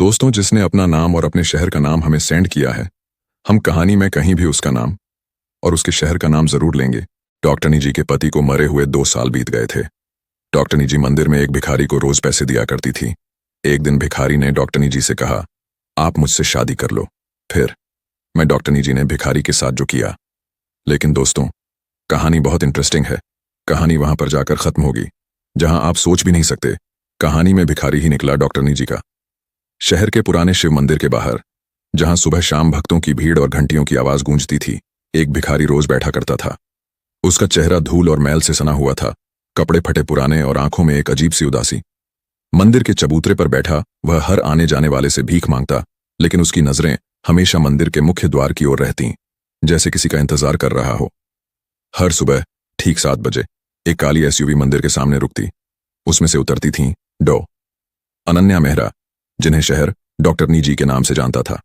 दोस्तों, जिसने अपना नाम और अपने शहर का नाम हमें सेंड किया है, हम कहानी में कहीं भी उसका नाम और उसके शहर का नाम जरूर लेंगे। डॉक्टरनी जी के पति को मरे हुए 2 साल बीत गए थे। डॉक्टरनी जी मंदिर में एक भिखारी को रोज पैसे दिया करती थी। एक दिन भिखारी ने डॉक्टरनी जी से कहा, आप मुझसे शादी कर लो। फिर डॉक्टरनी जी ने भिखारी के साथ जो किया। लेकिन दोस्तों, कहानी बहुत इंटरेस्टिंग है। कहानी वहां पर जाकर खत्म होगी जहां आप सोच भी नहीं सकते। कहानी में भिखारी ही निकला डॉक्टरनी जी का। शहर के पुराने शिव मंदिर के बाहर, जहां सुबह शाम भक्तों की भीड़ और घंटियों की आवाज गूंजती थी, एक भिखारी रोज बैठा करता था। उसका चेहरा धूल और मैल से सना हुआ था, कपड़े फटे पुराने और आंखों में एक अजीब सी उदासी। मंदिर के चबूतरे पर बैठा वह हर आने जाने वाले से भीख मांगता, लेकिन उसकी नजरें हमेशा मंदिर के मुख्य द्वार की ओर रहतीं, जैसे किसी का इंतजार कर रहा हो। हर सुबह ठीक 7 बजे एक काली एसयूवी मंदिर के सामने रुकती। उसमें से उतरती थीं डॉ अनन्या मेहरा, जिन्हें शहर डॉक्टरनी जी के नाम से जानता था।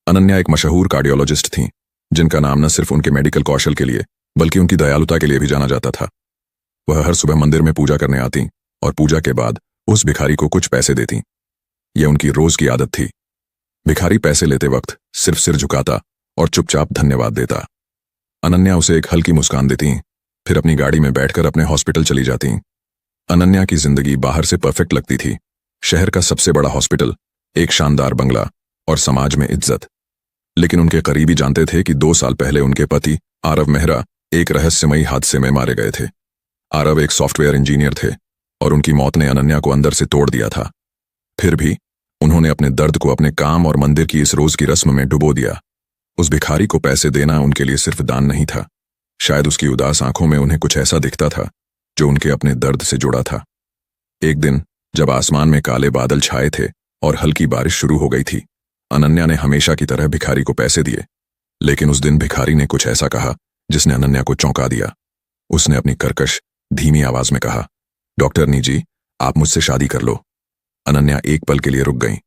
अनन्या एक मशहूर कार्डियोलॉजिस्ट थीं, जिनका नाम न सिर्फ उनके मेडिकल कौशल के लिए बल्कि उनकी दयालुता के लिए भी जाना जाता था। वह हर सुबह मंदिर में पूजा करने आती और पूजा के बाद उस भिखारी को कुछ पैसे देती। यह उनकी रोज की आदत थी। भिखारी पैसे लेते वक्त सिर्फ सिर झुकाता और चुपचाप धन्यवाद देता। अनन्या उसे एक हल्की मुस्कान देती, फिर अपनी गाड़ी में बैठकर अपने हॉस्पिटल चली जाती। अनन्या की जिंदगी बाहर से परफेक्ट लगती थी। शहर का सबसे बड़ा हॉस्पिटल, एक शानदार बंगला और समाज में इज्जत। लेकिन उनके करीबी जानते थे कि 2 साल पहले उनके पति आरव मेहरा एक रहस्यमयी हादसे में मारे गए थे। आरव एक सॉफ्टवेयर इंजीनियर थे और उनकी मौत ने अनन्या को अंदर से तोड़ दिया था। फिर भी उन्होंने अपने दर्द को अपने काम और मंदिर की इस रोज की रस्म में डुबो दिया। उस भिखारी को पैसे देना उनके लिए सिर्फ दान नहीं था, शायद उसकी उदास आंखों में उन्हें कुछ ऐसा दिखता था जो उनके अपने दर्द से जुड़ा था। एक दिन जब आसमान में काले बादल छाए थे और हल्की बारिश शुरू हो गई थी, अनन्या ने हमेशा की तरह भिखारी को पैसे दिए। लेकिन उस दिन भिखारी ने कुछ ऐसा कहा जिसने अनन्या को चौंका दिया। उसने अपनी कर्कश धीमी आवाज में कहा, डॉक्टरनी जी, आप मुझसे शादी कर लो। अनन्या एक पल के लिए रुक गईं।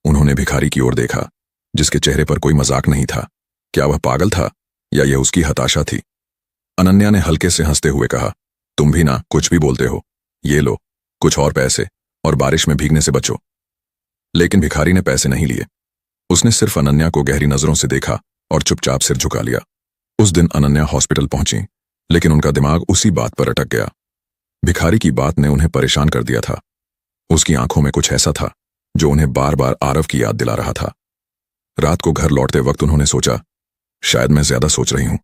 उन्होंने भिखारी की ओर देखा, जिसके चेहरे पर कोई मजाक नहीं था। क्या वह पागल था या यह उसकी हताशा थी? अनन्या ने हल्के से हंसते हुए कहा, तुम भी ना कुछ भी बोलते हो। ये लो कुछ और पैसे और बारिश में भीगने से बचो। लेकिन भिखारी ने पैसे नहीं लिए। उसने सिर्फ अनन्या को गहरी नजरों से देखा और चुपचाप सिर झुका लिया। उस दिन अनन्या हॉस्पिटल पहुंची, लेकिन उनका दिमाग उसी बात पर अटक गया। भिखारी की बात ने उन्हें परेशान कर दिया था। उसकी आंखों में कुछ ऐसा था जो उन्हें बार बार आरव की याद दिला रहा था। रात को घर लौटते वक्त उन्होंने सोचा, शायद मैं ज्यादा सोच रही हूं,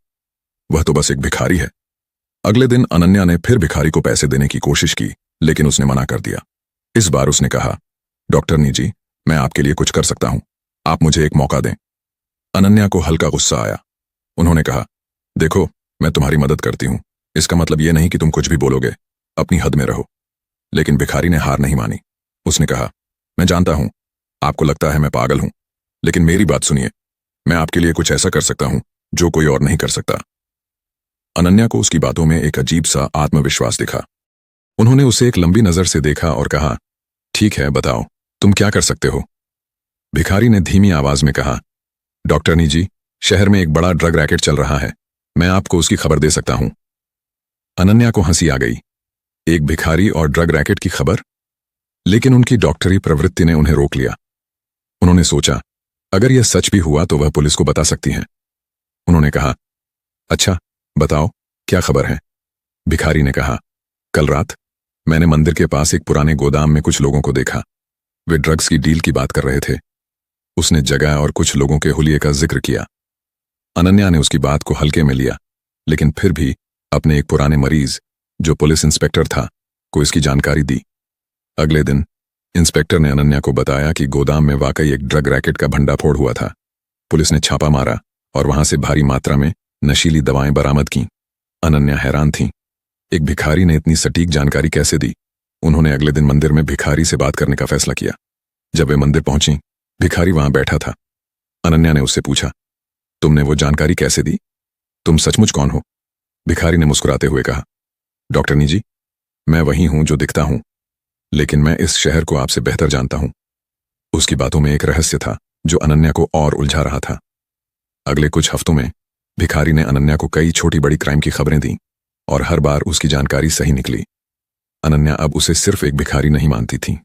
वह तो बस एक भिखारी है। अगले दिन अनन्या ने फिर भिखारी को पैसे देने की कोशिश की, लेकिन उसने मना कर दिया। इस बार उसने कहा, डॉक्टरनी जी, मैं आपके लिए कुछ कर सकता हूं, आप मुझे एक मौका दें। अनन्या को हल्का गुस्सा आया। उन्होंने कहा, देखो, मैं तुम्हारी मदद करती हूं, इसका मतलब यह नहीं कि तुम कुछ भी बोलोगे, अपनी हद में रहो। लेकिन भिखारी ने हार नहीं मानी। उसने कहा, मैं जानता हूं आपको लगता है मैं पागल हूं, लेकिन मेरी बात सुनिए, मैं आपके लिए कुछ ऐसा कर सकता हूं जो कोई और नहीं कर सकता। अनन्या को उसकी बातों में एक अजीब सा आत्मविश्वास दिखा। उन्होंने उसे एक लंबी नजर से देखा और कहा, ठीक है, बताओ तुम क्या कर सकते हो। भिखारी ने धीमी आवाज में कहा, डॉक्टरनी जी, शहर में एक बड़ा ड्रग रैकेट चल रहा है, मैं आपको उसकी खबर दे सकता हूं। अनन्या को हंसी आ गई। एक भिखारी और ड्रग रैकेट की खबर? लेकिन उनकी डॉक्टरी प्रवृत्ति ने उन्हें रोक लिया। उन्होंने सोचा, अगर यह सच भी हुआ तो वह पुलिस को बता सकती हैं। उन्होंने कहा, अच्छा बताओ क्या खबर है। भिखारी ने कहा, कल रात मैंने मंदिर के पास एक पुराने गोदाम में कुछ लोगों को देखा। वे ड्रग्स की डील की बात कर रहे थे। उसने जगह और कुछ लोगों के हुलिये का जिक्र किया। अनन्या ने उसकी बात को हल्के में लिया, लेकिन फिर भी अपने एक पुराने मरीज, जो पुलिस इंस्पेक्टर था, को इसकी जानकारी दी। अगले दिन इंस्पेक्टर ने अनन्या को बताया कि गोदाम में वाकई एक ड्रग रैकेट का भंडाफोड़ हुआ था। पुलिस ने छापा मारा और वहां से भारी मात्रा में नशीली दवाएं बरामद की। अनन्या हैरान थी, एक भिखारी ने इतनी सटीक जानकारी कैसे दी। उन्होंने अगले दिन मंदिर में भिखारी से बात करने का फैसला किया। जब वे मंदिर पहुंची, भिखारी वहां बैठा था। अनन्या ने उससे पूछा, तुमने वो जानकारी कैसे दी? तुम सचमुच कौन हो? भिखारी ने मुस्कुराते हुए कहा, डॉक्टरनी जी, मैं वही हूं जो दिखता हूं, लेकिन मैं इस शहर को आपसे बेहतर जानता हूं। उसकी बातों में एक रहस्य था जो अनन्या को और उलझा रहा था। अगले कुछ हफ्तों में भिखारी ने अनन्या को कई छोटी बड़ी क्राइम की खबरें दी और हर बार उसकी जानकारी सही निकली। अनन्या अब उसे सिर्फ एक भिखारी नहीं मानती थी,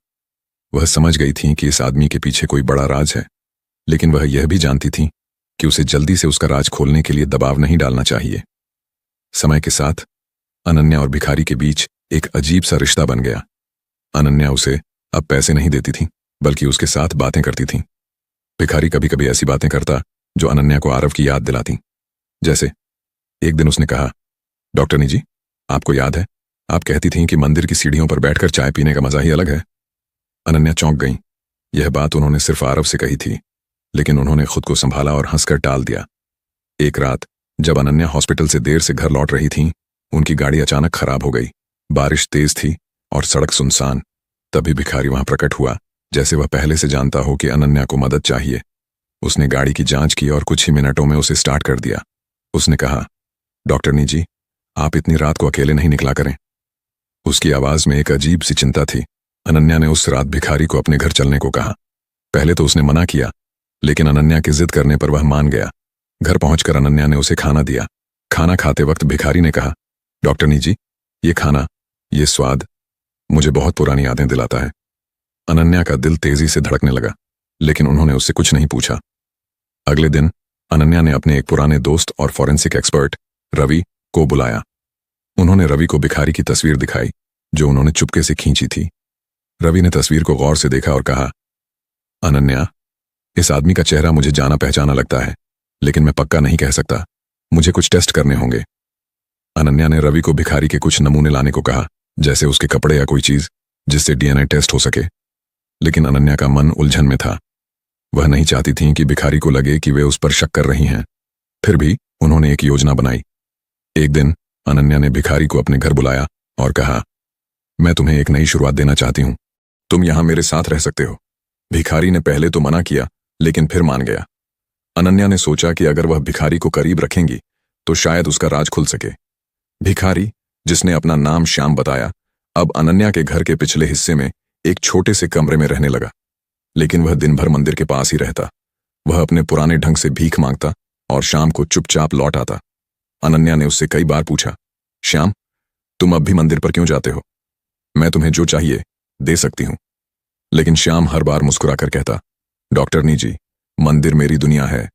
वह समझ गई थी कि इस आदमी के पीछे कोई बड़ा राज है, लेकिन वह यह भी जानती थी कि उसे जल्दी से उसका राज खोलने के लिए दबाव नहीं डालना चाहिए। समय के साथ अनन्या और भिखारी के बीच एक अजीब सा रिश्ता बन गया। अनन्या उसे अब पैसे नहीं देती थी, बल्कि उसके साथ बातें करती थी। भिखारी कभी कभी ऐसी बातें करता जो अनन्या को आरव की याद दिलाती। जैसे एक दिन उसने कहा, डॉक्टरनी जी, आपको याद है, आप कहती थीं कि मंदिर की सीढ़ियों पर बैठकर चाय पीने का मजा ही अलग है। अनन्या चौंक गई। यह बात उन्होंने सिर्फ आरव से कही थी, लेकिन उन्होंने खुद को संभाला और हंसकर टाल दिया। एक रात जब अनन्या हॉस्पिटल से देर से घर लौट रही थी, उनकी गाड़ी अचानक खराब हो गई। बारिश तेज थी और सड़क सुनसान। तभी भिखारी वहां प्रकट हुआ, जैसे वह पहले से जानता हो कि अनन्या को मदद चाहिए। उसने गाड़ी की जांच की और कुछ ही मिनटों में उसे स्टार्ट कर दिया। उसने कहा, डॉक्टरनी जी, आप इतनी रात को अकेले नहीं निकला करें। उसकी आवाज में एक अजीब सी चिंता थी। अनन्या ने उस रात भिखारी को अपने घर चलने को कहा। पहले तो उसने मना किया, लेकिन अनन्या की जिद करने पर वह मान गया। घर पहुंचकर अनन्या ने उसे खाना दिया। खाना खाते वक्त भिखारी ने कहा, डॉक्टरनी जी, ये खाना, ये स्वाद मुझे बहुत पुरानी यादें दिलाता है। अनन्या का दिल तेजी से धड़कने लगा, लेकिन उन्होंने उससे कुछ नहीं पूछा। अगले दिन अनन्या ने अपने एक पुराने दोस्त और फॉरेंसिक एक्सपर्ट रवि को बुलाया। उन्होंने रवि को भिखारी की तस्वीर दिखाई, जो उन्होंने चुपके से खींची थी। रवि ने तस्वीर को गौर से देखा और कहा, अनन्या, इस आदमी का चेहरा मुझे जाना पहचाना लगता है, लेकिन मैं पक्का नहीं कह सकता। मुझे कुछ टेस्ट करने होंगे। अनन्या ने रवि को भिखारी के कुछ नमूने लाने को कहा, जैसे उसके कपड़े या कोई चीज जिससे डीएनए टेस्ट हो सके। लेकिन अनन्या का मन उलझन में था। वह नहीं चाहती थी कि भिखारी को लगे कि वे उस पर शक कर रही हैं। फिर भी उन्होंने एक योजना बनाई। एक दिन अनन्या ने भिखारी को अपने घर बुलाया और कहा, मैं तुम्हें एक नई शुरुआत देना चाहती हूं। तुम यहां मेरे साथ रह सकते हो। भिखारी ने पहले तो मना किया, लेकिन फिर मान गया। अनन्या ने सोचा कि अगर वह भिखारी को करीब रखेंगी तो शायद उसका राज खुल सके। भिखारी, जिसने अपना नाम श्याम बताया, अब अनन्या के घर के पिछले हिस्से में एक छोटे से कमरे में रहने लगा। लेकिन वह दिन भर मंदिर के पास ही रहता। वह अपने पुराने ढंग से भीख मांगता और शाम को चुपचाप लौट आता। अनन्या ने उससे कई बार पूछा, श्याम, तुम अब भी मंदिर पर क्यों जाते हो? मैं तुम्हें जो चाहिए दे सकती हूं। लेकिन श्याम हर बार मुस्कुराकर कहता, डॉक्टरनी जी, मंदिर मेरी दुनिया है।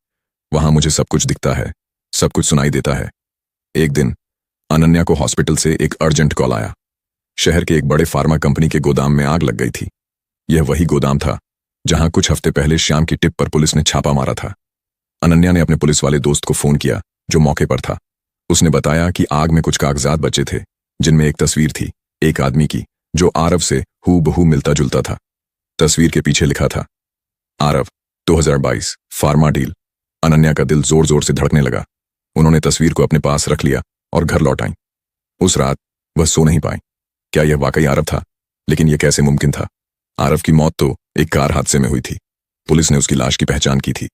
वहां मुझे सब कुछ दिखता है, सब कुछ सुनाई देता है। एक दिन अनन्या को हॉस्पिटल से एक अर्जेंट कॉल आया। शहर के एक बड़े फार्मा कंपनी के गोदाम में आग लग गई थी। यह वही गोदाम था जहां कुछ हफ्ते पहले श्याम की टिप पर पुलिस ने छापा मारा था। अनन्या ने अपने पुलिस वाले दोस्त को फोन किया, जो मौके पर था। उसने बताया कि आग में कुछ कागजात बचे थे, जिनमें एक तस्वीर थी, एक आदमी की, जो आरव से हूबहू मिलता जुलता था। तस्वीर के पीछे लिखा था, आरव 2022 फार्मा डील। अनन्या का दिल जोर जोर से धड़कने लगा। उन्होंने तस्वीर को अपने पास रख लिया और घर लौट आई। उस रात वह सो नहीं पाई। क्या यह वाकई आरव था? लेकिन यह कैसे मुमकिन था? आरव की मौत तो एक कार हादसे में हुई थी। पुलिस ने उसकी लाश की पहचान की थी,